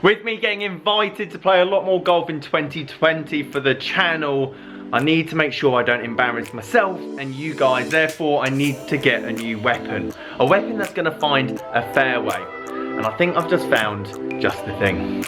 With me getting invited to play a lot more golf in 2020 for the channel, I need to make sure I don't embarrass myself and you guys. Therefore, I need to get a new weapon. A weapon that's going to find a fairway. And I think I've just found just the thing.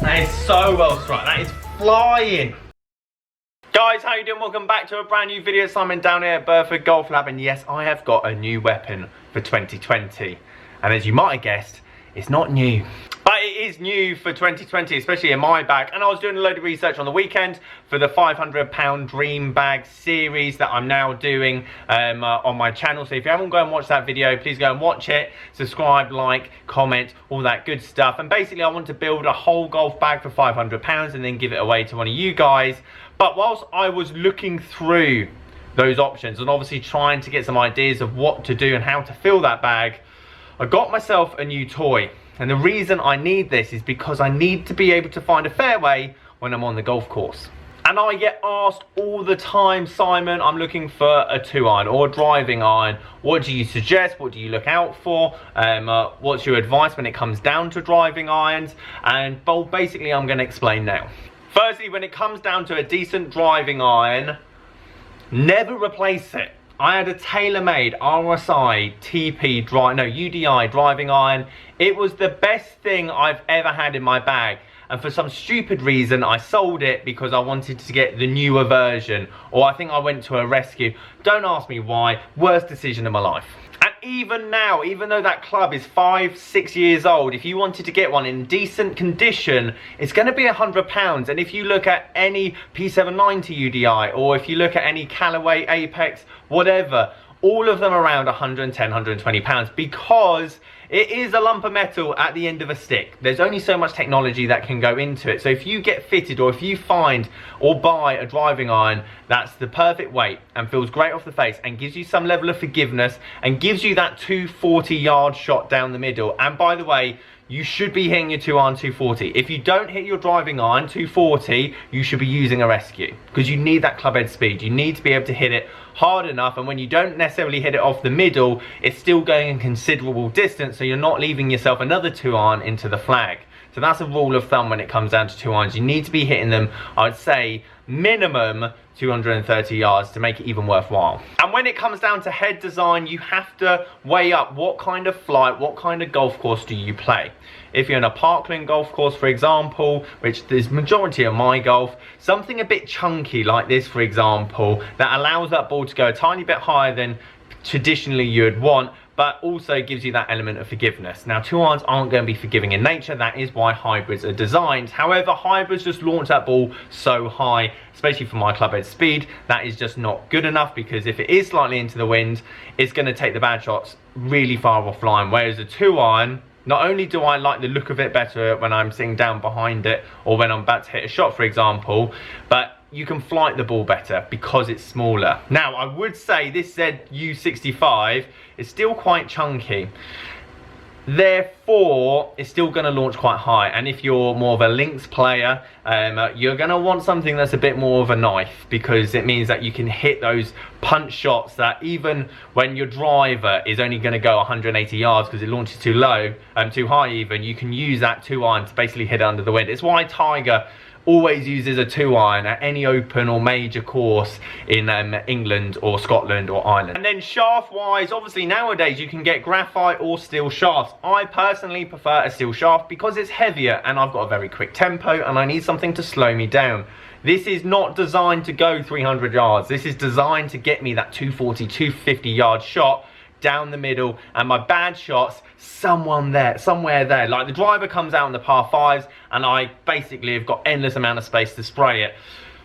That is so well struck. That is flying. Guys, how you doing? Welcome back to a brand new video. Simon down here at Burford Golf Lab, and yes, I have got a new weapon for 2020. And as you might have guessed, it's not new. But it is new for 2020, especially in my bag. And I was doing a load of research on the weekend for the £500 Dream Bag series that I'm now doing on my channel. So if you haven't gone and watched that video, please go and watch it. Subscribe, like, comment, all that good stuff. And basically, I want to build a whole golf bag for £500 and then give it away to one of you guys. But whilst I was looking through those options and obviously trying to get some ideas of what to do and how to fill that bag, I got myself a new toy. And the reason I need this is because I need to be able to find a fairway when I'm on the golf course. And I get asked all the time, Simon, I'm looking for a 2-iron or a driving iron. What do you suggest? What do you look out for? What's your advice when it comes down to driving irons? And well, basically, I'm going to explain now. Firstly, when it comes down to a decent driving iron, never replace it. I had a tailor-made RSI UDI driving iron. It was the best thing I've ever had in my bag. And for some stupid reason, I sold it because I wanted to get the newer version. Or I think I went to a rescue. Don't ask me why. Worst decision of my life. And even now, even though that club is 5-6 years old, if you wanted to get one in decent condition, it's going to be £100. And if you look at any P790 UDI, or if you look at any Callaway Apex, whatever, all of them around £110, £120, because it is a lump of metal at the end of a stick. There's only so much technology that can go into it. So if you get fitted, or if you find or buy a driving iron that's the perfect weight and feels great off the face and gives you some level of forgiveness and gives you that 240-yard shot down the middle, and by the way, you should be hitting your 2-iron 240. If you don't hit your driving iron 240, you should be using a rescue, because you need that club head speed. You need to be able to hit it hard enough, and when you don't necessarily hit it off the middle, it's still going a considerable distance, so you're not leaving yourself another 2-iron into the flag. So that's a rule of thumb when it comes down to 2-irons. You need to be hitting them, I would say, minimum 230 yards to make it even worthwhile. And when it comes down to head design, you have to weigh up what kind of flight, what kind of golf course do you play. If you're in a parkland golf course, for example, which is majority of my golf, something a bit chunky like this, for example, that allows that ball to go a tiny bit higher than traditionally you'd want, but also gives you that element of forgiveness. Now, 2-irons aren't going to be forgiving in nature. That is why hybrids are designed. However, hybrids just launch that ball so high, especially for my club head speed, that is just not good enough, because if it is slightly into the wind, it's going to take the bad shots really far offline. Whereas a 2-iron, not only do I like the look of it better when I'm sitting down behind it or when I'm about to hit a shot, for example, but you can flight the ball better because it's smaller. Now, I would say this ZU65 is still quite chunky. Therefore, it's still going to launch quite high. And if you're more of a links player, you're going to want something that's a bit more of a knife, because it means that you can hit those punch shots that even when your driver is only going to go 180 yards because it launches too low, too high even, you can use that 2-iron to basically hit it under the wind. It's why Tiger always uses a 2-iron at any open or major course in England or Scotland or Ireland. And then shaft wise, obviously nowadays you can get graphite or steel shafts. I personally prefer a steel shaft because it's heavier and I've got a very quick tempo and I need something to slow me down. This is not designed to go 300 yards. This is designed to get me that 240, 250 yard shot down the middle, and my bad shots somewhere there. Like the driver comes out in the par 5s and I basically have got endless amount of space to spray it.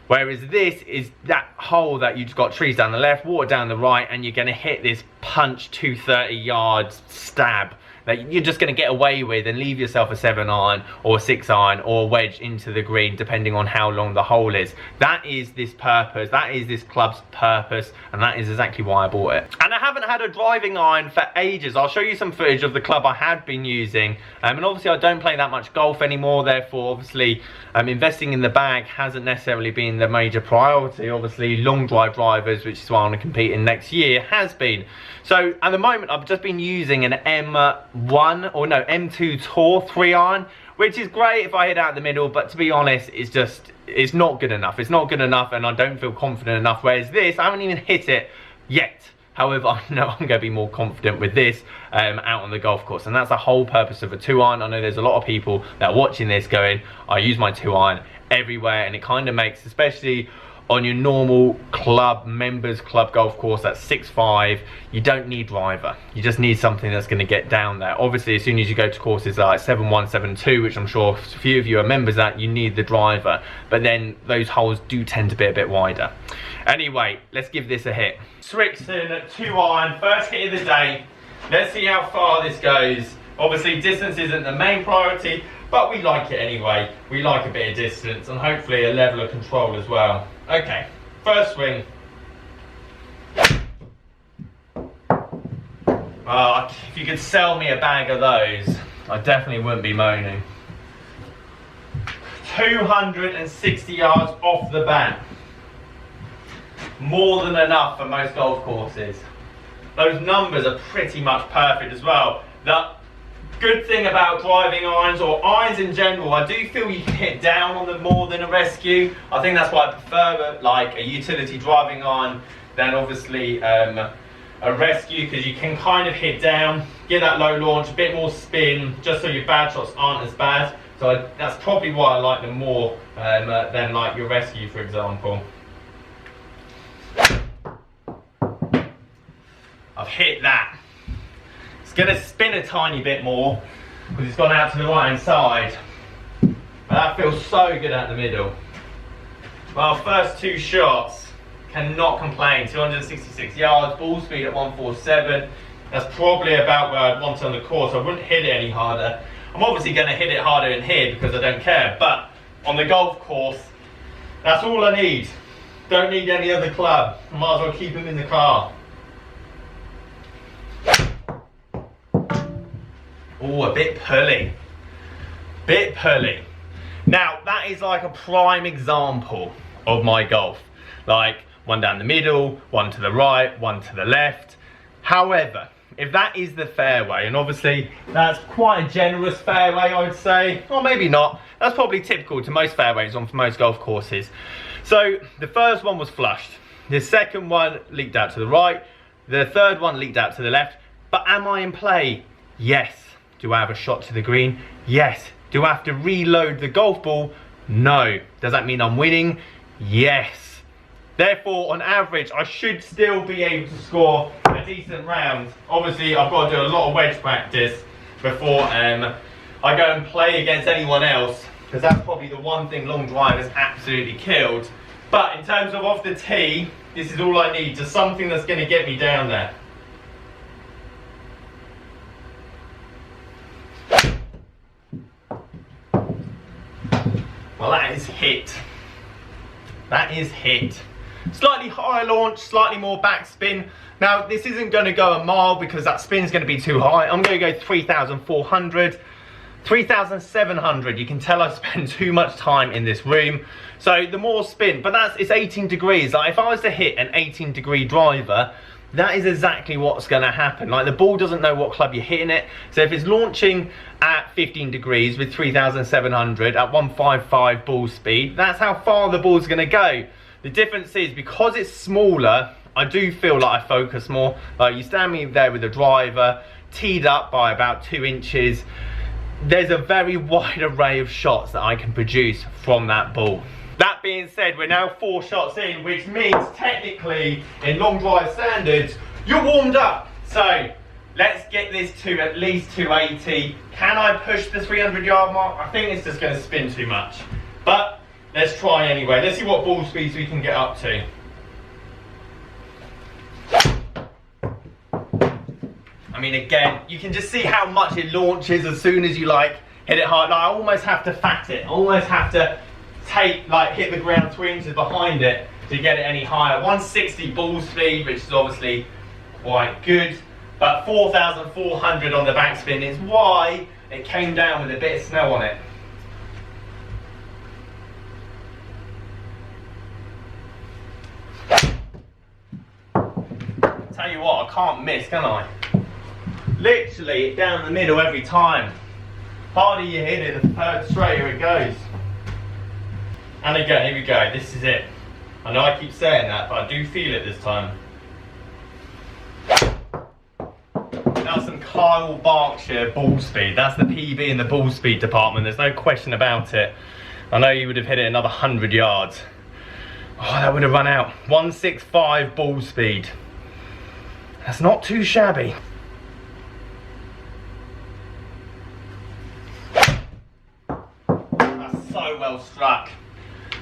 Whereas this is that hole that you've got trees down the left, water down the right, and you're going to hit this punch 230 yards stab that you're just going to get away with and leave yourself a 7-iron or a 6-iron or a wedge into the green, depending on how long the hole is. That is this purpose, that is this club's purpose, and that is exactly why I bought it. And I haven't had a driving iron for ages. I'll show you some footage of the club I had been using, and obviously I don't play that much golf anymore, therefore obviously investing in the bag hasn't necessarily been the major priority. Obviously long drive drivers, which is why I want to compete in next year, has been. So at the moment I've just been using an M2 Tour 3-iron, which is great if I hit out the middle, but to be honest, it's not good enough. It's not good enough, and I don't feel confident enough. Whereas this, I haven't even hit it yet. However, I know I'm going to be more confident with this out on the golf course, and that's the whole purpose of a 2-iron. I know there's a lot of people that are watching this going, I use my 2-iron everywhere, and it kind of makes, especially on your normal club, members club golf course at 6.5, you don't need driver. You just need something that's going to get down there. Obviously, as soon as you go to courses like 7.1, 7.2, which I'm sure a few of you are members at, you need the driver. But then those holes do tend to be a bit wider. Anyway, let's give this a hit. Srixon 2-iron, first hit of the day. Let's see how far this goes. Obviously, distance isn't the main priority, but we like it anyway. We like a bit of distance and hopefully a level of control as well. Okay, first swing. If you could sell me a bag of those, I definitely wouldn't be moaning. 260 yards off the bat. More than enough for most golf courses. Those numbers are pretty much perfect as well. The good thing about driving irons, or irons in general, I do feel you can hit down on them more than a rescue. I think that's why I prefer like a utility driving iron than obviously a rescue, because you can kind of hit down, get that low launch, a bit more spin, just so your bad shots aren't as bad. So that's probably why I like them more than like your rescue, for example. I've hit that. It's going to spin a tiny bit more because it's gone out to the right hand side, but that feels so good at the middle. Well, first two shots, cannot complain. 266 yards, ball speed at 147. That's probably about where I'd want it on the course. I wouldn't hit it any harder. I'm obviously going to hit it harder in here because I don't care, but on the golf course, that's all I need. Don't need any other club. I might as well keep them in the car. Oh, a bit pulley. Bit pulley. Now, that is like a prime example of my golf. Like, one down the middle, one to the right, one to the left. However, if that is the fairway, and obviously that's quite a generous fairway, I would say, or maybe not. That's probably typical to most fairways on most golf courses. So, the first one was flushed. The second one leaked out to the right. The third one leaked out to the left. But am I in play? Yes. Do I have a shot to the green? Yes. Do I have to reload the golf ball? No. Does that mean I'm winning? Yes. Therefore, on average, I should still be able to score a decent round. Obviously, I've got to do a lot of wedge practice before I go and play against anyone else, because that's probably the one thing long drive has absolutely killed. But in terms of off the tee, this is all I need, just something that's going to get me down there. Well, that is hit. That is hit. Slightly higher launch, slightly more backspin. Now, this isn't going to go a mile because that spin's going to be too high. I'm going to go 3,400, 3,700. You can tell I spend too much time in this room. So the more spin, but it's 18 degrees. Like, if I was to hit an 18-degree driver, that is exactly what's going to happen. Like, the ball doesn't know what club you're hitting it. So if it's launching at 15 degrees with 3,700 at 155 ball speed, that's how far the ball's going to go. The difference is, because it's smaller, I do feel like I focus more. Like, you stand me there with a driver, teed up by about 2 inches, there's a very wide array of shots that I can produce from that ball. That being said, we're now 4 shots in, which means technically, in long drive standards, you're warmed up. So, let's get this to at least 280. Can I push the 300-yard mark? I think it's just going to spin too much. But let's try anyway. Let's see what ball speeds we can get up to. I mean, again, you can just see how much it launches as soon as you like hit it hard. Like, I almost have to fat it. I almost have to hit the ground 2 inches behind it to get it any higher. 160 ball speed, which is obviously quite good, but 4,400 on the backspin is why it came down with a bit of snow on it. Tell you what, I can't miss, can I? Literally down the middle every time. Harder you hit it, the third straighter it goes. And again, here we go, this is it. I know I keep saying that, but I do feel it this time. That's some Kyle Berkshire ball speed. That's the PB in the ball speed department, there's no question about it. I know you would have hit it another 100 yards. Oh, that would have run out. 165 ball speed. That's not too shabby. That's so well struck.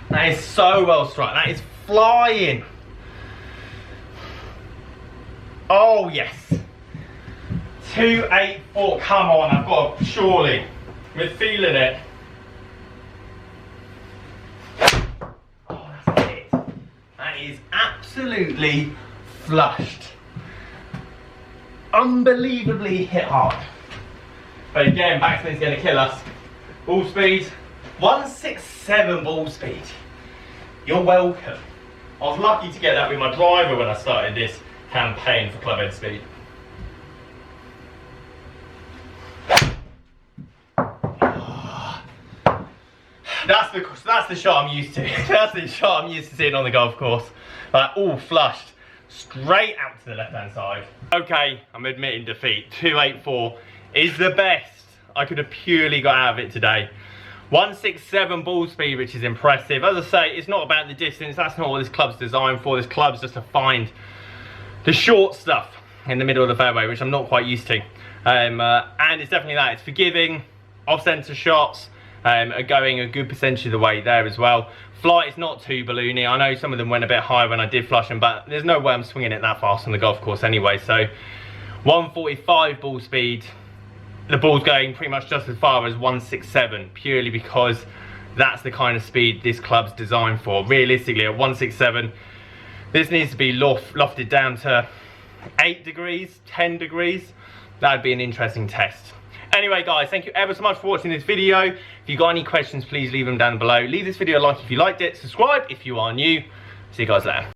That is so well struck. That is flying. Oh yes. 284. Come on, I've got to, surely. We're feeling it. Oh, that's it. That is absolutely flushed. Unbelievably hit hard. But again, backspin's going to kill us. Ball speed, 167 ball speed. You're welcome. I was lucky to get that with my driver when I started this campaign for clubhead speed. That's the shot I'm used to. That's the shot I'm used to seeing on the golf course. Like, all flushed. Straight out to the left-hand side. Okay, I'm admitting defeat. 284 is the best I could have purely got out of it today. 167 ball speed, which is impressive. As I say, it's not about the distance. That's not what this club's designed for. This club's just to find the short stuff in the middle of the fairway, which I'm not quite used to. And it's definitely that. It's forgiving. Off-centre shots are going a good percentage of the way there as well. Flight is not too balloony. I know some of them went a bit high when I did flush them, but there's no way I'm swinging it that fast on the golf course anyway. So 145 ball speed. The ball's going pretty much just as far as 167, purely because that's the kind of speed this club's designed for. Realistically, at 167, this needs to be lofted down to 8 degrees, 10 degrees. That'd be an interesting test. Anyway guys, thank you ever so much for watching this video. If you got any questions, please leave them down below. Leave this video a like if you liked it. Subscribe if you are new. See you guys later.